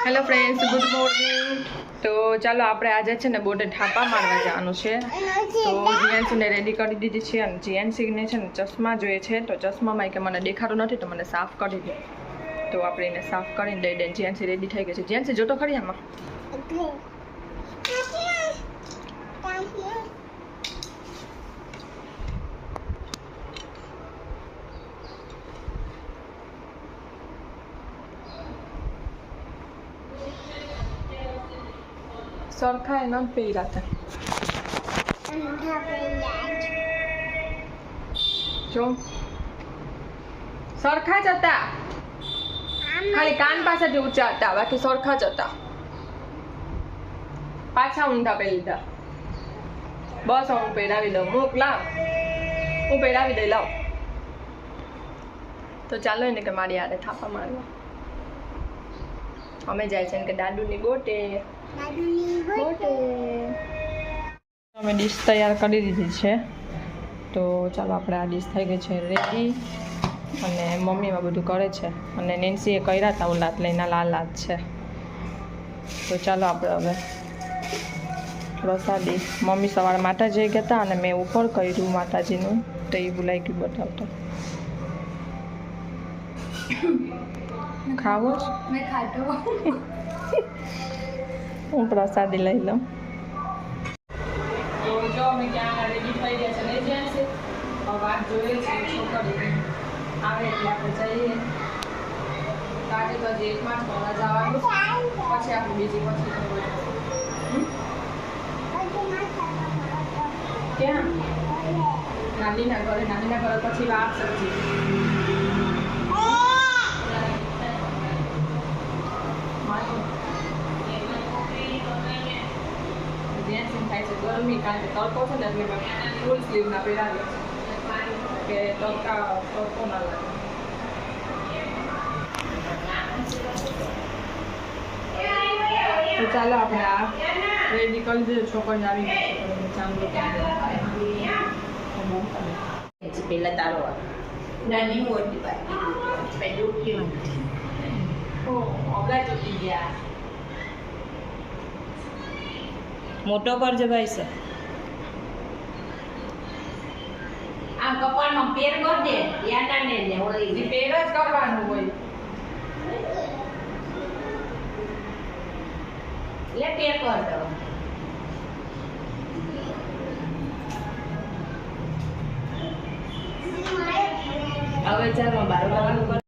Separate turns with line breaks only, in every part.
Hello friends, good morning. તો ચાલો આપણે આજે છે ને બોટે ઠાપા મારવા જવાનું છે. તો જીએનસીને રેડી કરી દીધી છે અને જીએનસીને છે ને ચશ્મા જોઈએ છે. તો ચશ્મામાં કે મને દેખાડો નથી તો મને સાફ કરી દે. તો આપણે એને સાફ કરીને દઈ દઈએ. જીએનસી રેડી થઈ ગઈ છે. જીએનસી જોતો ખરી આમાં. સરખા એ નથી પહેર્યા હતા. જો સરખા જ હતા, ખાલી કાન પાસેથી ઊંચા હતા, બાકી સરખા જ હતા. પાછા ઊંધા પહેરી લીધા. બસ હું પહેરાવી દઉં. હું પહેરાવી દઈ લાવ. તો ચાલો એને કે મારી આરે થાપા મારવા અમે જાય છે કે દાદુની બોટે. અમે ડીશ તૈયાર કરી દીધી છે. તો ચાલો આપણે આ ડીશ થઈ ગઈ છે રેડી. અને મમ્મીમાં બધું કરે છે અને નેન્સીએ કર્યા હતા ઉલાત લઈને લાલ છે. તો ચાલો આપણે હવે પ્રસાદી મમ્મી સવારે માતાજી ગયા હતા અને મેં ઉપર કર્યું માતાજીનું. તો એ ભૂલાઈ ગયું બતાવતા. ખાવો જ
મેં ખાધો.
હું પ્રસાદી લઈ લઉં. તો જો અમે ક્યાં રેડી થઈ ગયા છે લઈ જાય છે. વાત જોઈએ છે છોકરી આવે એટલે આપણે જઈએ. આજે તો હજી એકમાં જ ફરવા જવાનું, પછી આપણે બીજી ક્યાં નાનીના ઘરે પછી વાત સબ્જી. થાય છે ગરમી, કારણ કે તડકો છે ને એટલે ફૂલ સ્લીવ ના પહેરાવી કે તડકો ના લાગે. તો ચાલો આપણે આ રેડી કરી દઈએ. છોકરીને આવી ગઈ છે ચાંદલો
પેલા તારો નાની મોટી બાકી પેલું કેવું
ઓગા ચૂકી ગયા.
મોટો કરજો ભાઈ છે. આ કપાળમાં પેર કર દે યાના ને ઓળી
પેર જ કરવાનું હોય.
લે પેર કર દો. હવે ચાલો બારવાનું કર.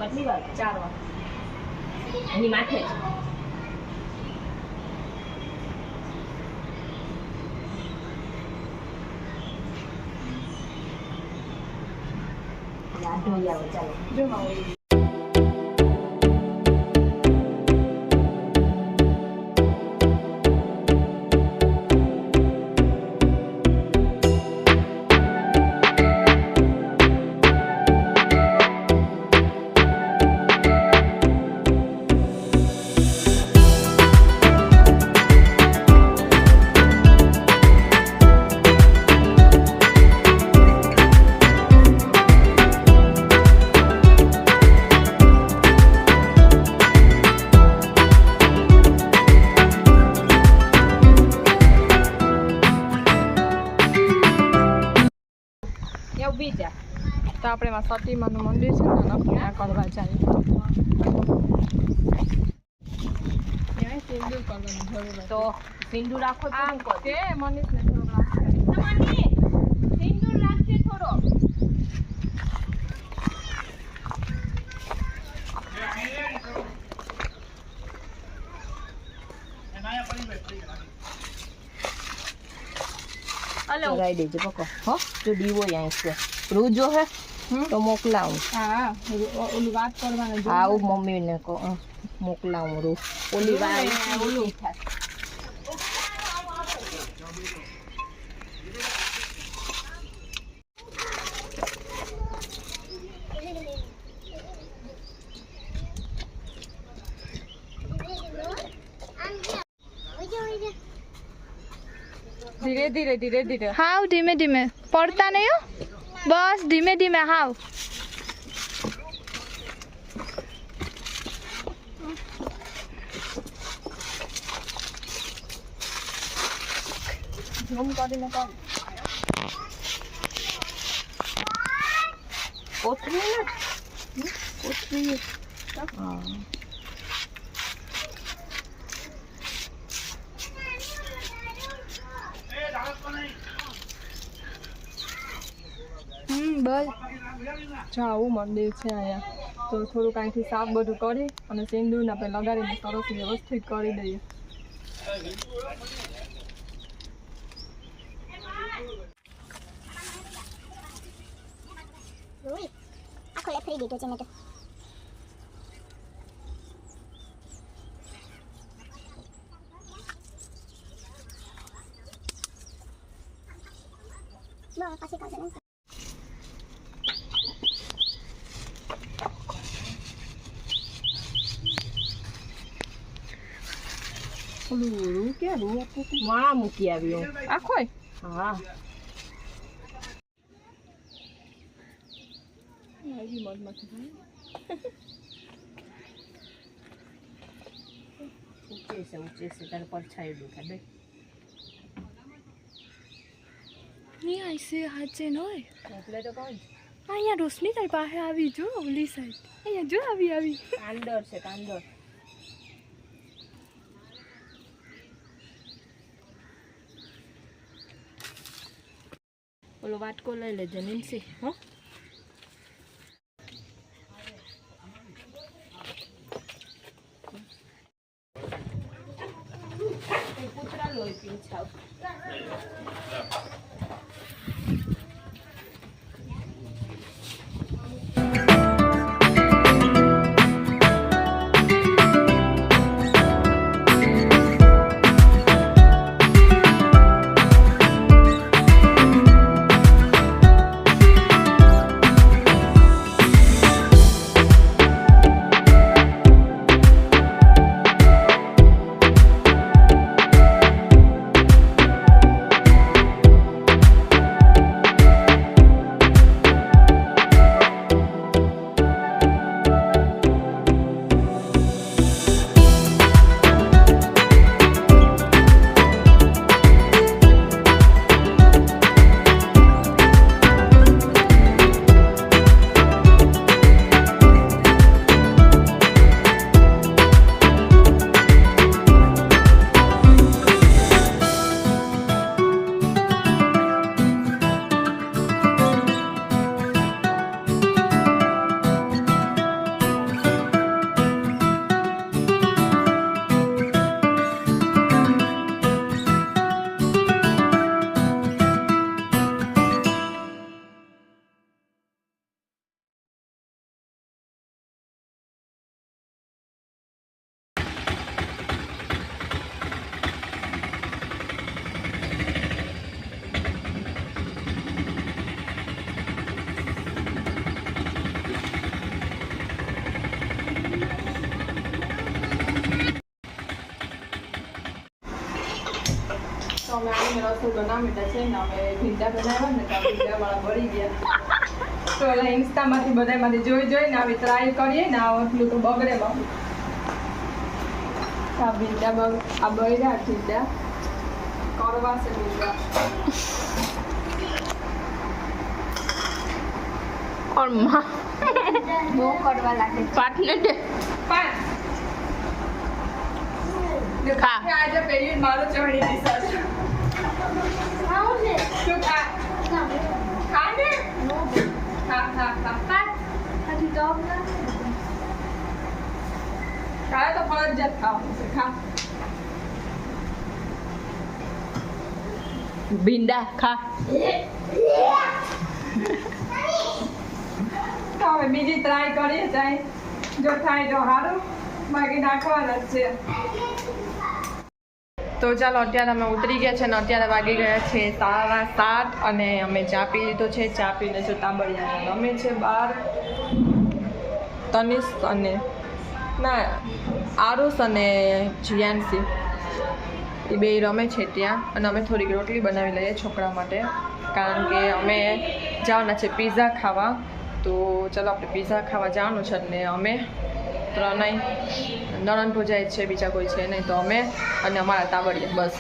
કેટલી વાર? 4 વાર. એની માથે જ લાડો આવે. ચાલો
જો બીજા તો આપણે એમાં સતીમાનું મંદિર છે ને ત્યાં કરવા જાય. ત્યાં સિંદૂર કરવાની જરૂર.
તો સિંદૂર રાખો તો
કે મનીષને થોડુંક રાખશે.
સિંદૂર રાખશે થોડો.
હલો
લગાઈ દેજો પકો. હો જો દીવો અહીં છે રૂજો હે તો મોકલાવું.
હા ઓલી વાત કરવાની.
હા હું મમ્મીને કહું મોકલાવું રૂ. ઓલી વાત ઓલું થાય.
ધીરે ધીરે ધીરે ધીરે ધીરે
હાવ ધીમે ધીમે પડતા નહીં હો બસ ધીમે ધીમે હાવ
ઝૂમ કરીને કર
કોથળી ને કોથળી
બસ
જો આવું મંદિર છે અહીંયા તો થોડુંક અહીંથી સાફ બધું કરી અને સિંદૂરને આપણે લગાડીને સરસ વ્યવસ્થિત કરી દઈએ
આખો લફરી દીધો છે મેં તો પાછી કાઢે નહીં
ઓલું રૂ ક્યાં રૂ આપતું હતું?
વાણા મૂકી આવ્યો
આખો
હા
આવી મધમાંથી
ઊંચે છે તારે પડછાયું દેખાય બે
નહીં આઈસે હાચે નોય
એટલે તો કહું
અહીંયા રોશની તારી પાસે આવી જો ઓલી સાઈડ અહીંયા જો આવી આવી
કાંદર છે કાંદર ઓલો વાટકો લઈ લેજે નિમસી હો કૂતરા લોહી પીછાવ
અમે આવીને રસોઈ બનાવી છે ને અમે ભીંડા બનાવ્યા ને તો ભીંડાવાળા બળી ગયા તો ઓલા ઇન્સ્ટામાંથી બધામાંથી જોઈને આવી ટ્રાય કરીએ ને આ એટલું તો બગડે બાબુ આ ભીંડા આ બળ્યા ભીંડા કરવા છે ભીંડા
और माँ
બહુ કરવા લાગે
पाटने दे खा
આજે પેલી મારો ચડી ગઈ સર શું ખા ખા ને ખા ખા ખા
હજી તો
ખાય તો ફરજિયાત ખાવાનું છે ખા
भींडा खा
તો હવે બીજી ટ્રાય કરીએ જાય જો થાય તો સારું બાકી નાખવાના જ છે તો ચાલો અત્યારે અમે ઉતરી ગયા છે ને અત્યારે વાગી ગયા છે 7:30 અને અમે ચા પી લીધો છે ચા પીને જો તાંબડિયા રમે છે બહાર તનિષ્ક અને ના આરુષ અને જીયાનસી એ બે રમે છે ત્યાં, અને અમે થોડીક રોટલી બનાવી લઈએ છોકરા માટે, કારણ કે અમે જવાના છે પીઝા ખાવા. તો ચાલો આપણે પીઝા ખાવા જવાનું છે, અને અમે ત્રણેય નણંદ ભોજાય છે, બીજા કોઈ છે નહીં, તો અમે અને અમારા તાબડિયા બસ.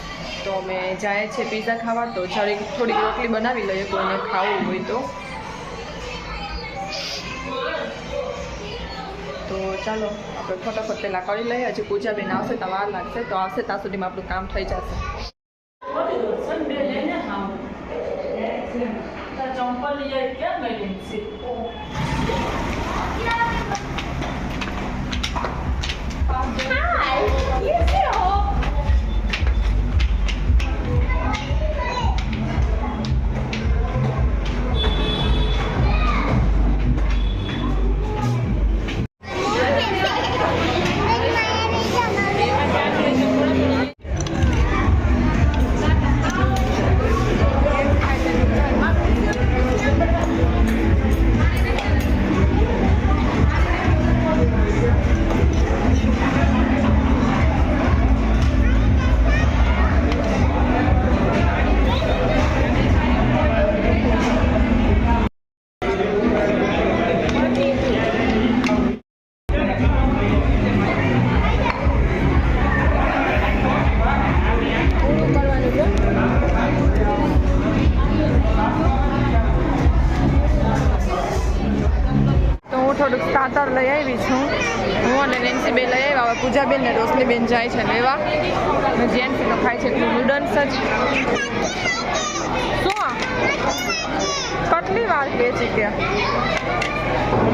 તો અમે જાય છે પીઝા ખાવા, તો થોડીક રોટલી બનાવી લઈએ કોઈને ખાવું હોય તો. તો ચાલો આપણે ફટાફટ પહેલાં કરી લઈએ. હજી પૂજાબેન આવશે તો વાર લાગશે, તો આવશે ત્યાં સુધીમાં આપણું કામ થઈ જશે. થોડુંક સ્ટાર્ટર લઈ આવી છું હું, અને નેન્સી બે લઈ આવ્યા. હવે પૂજાબેન ને રોશનીબેન જાય છે લેવા, અને જેન્સીનો ખાય છે નૂડલ્સ જ. શું કેટલી વાર કે છે કે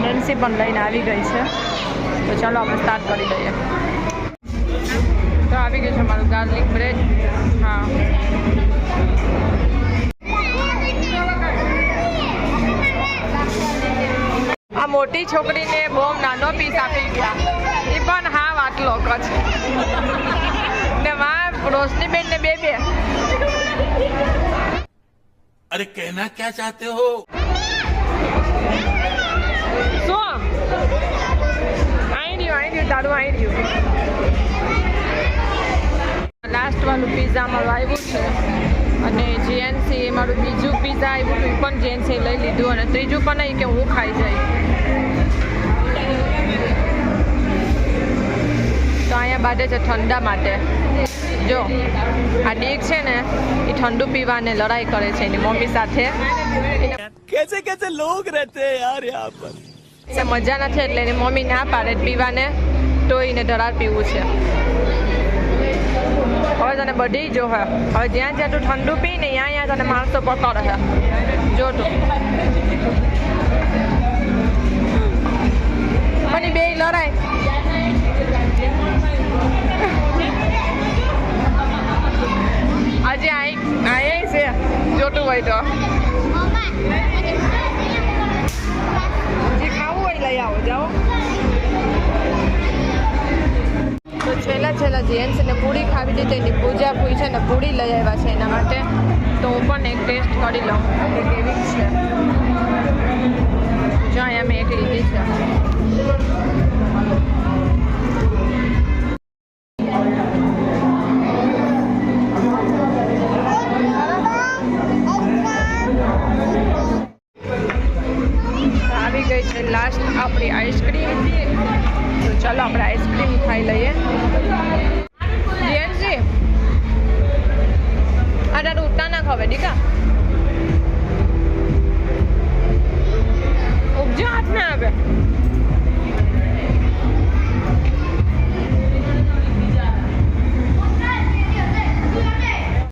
નેન્સી પણ લઈને આવી ગઈ છે. તો ચાલો આપણે સ્ટાર્ટ કરી દઈએ. તો આવી ગયું છે મારું ગાર્લિક બ્રેડ. હા, આ મોટી છોકરીને બહુ નાનો પીસ આપી ગયા, એ પણ હા વાટલો કચ્છ ને માં રોશનીબેન ને બે બે.
अरे कहना क्या चाहते हो?
શું આવી રહ્યું તારું આવી રહ્યું. લાસ્ટ વાળું પીઝા અમારું આવ્યું છે, અને જેન્સી એ મારું બીજું પીઝા આવ્યું હતું, એ પણ જેન્સી લઈ લીધું, અને ત્રીજું પણ નહીં કે હું ખાઈ જાય. તો અહીંયા બાંધે છે ઠંડા માટે. જો આ ડીક છે ને એ ઠંડુ પીવાને લડાઈ કરે છે એની મમ્મી સાથે.
कैसे कैसे लोग रहते हैं यार यहाँ पर.
મજા નથી એટલે એની મમ્મી ના પાડે પીવાને, તો એને ઢરાર પીવું છે. હવે તને બધી જો હે, હવે જ્યાં જ્યાં તું ઠંડુ પી ને ત્યાં તને માણસો પકડે છે. જો તું મને બે લડાય. આજે આય છે જોતું હોય તો, જે ખાવું હોય લઈ આવો જાઓ. તો છેલ્લા જેન્ટ્સને પૂરી ખાવી હતી, એની પૂજા પૂરી છે ને પૂરી લઈ આવ્યા છે એના માટે. તો હું પણ એક ટેસ્ટ કરી લઉં કે કેવી છે. જો અહીંયા મેં એક લીધી છે. આવી ગઈ છે લાસ્ટ આપણી આઈસ્ક્રીમ. તો ચાલો આપણે આઈસ્ક્રીમ ખાઈ લઈએ. જેન્સી આ તારું ઉઠતા ના ખબર દીકા, ઉપજો હાથ ના આવે.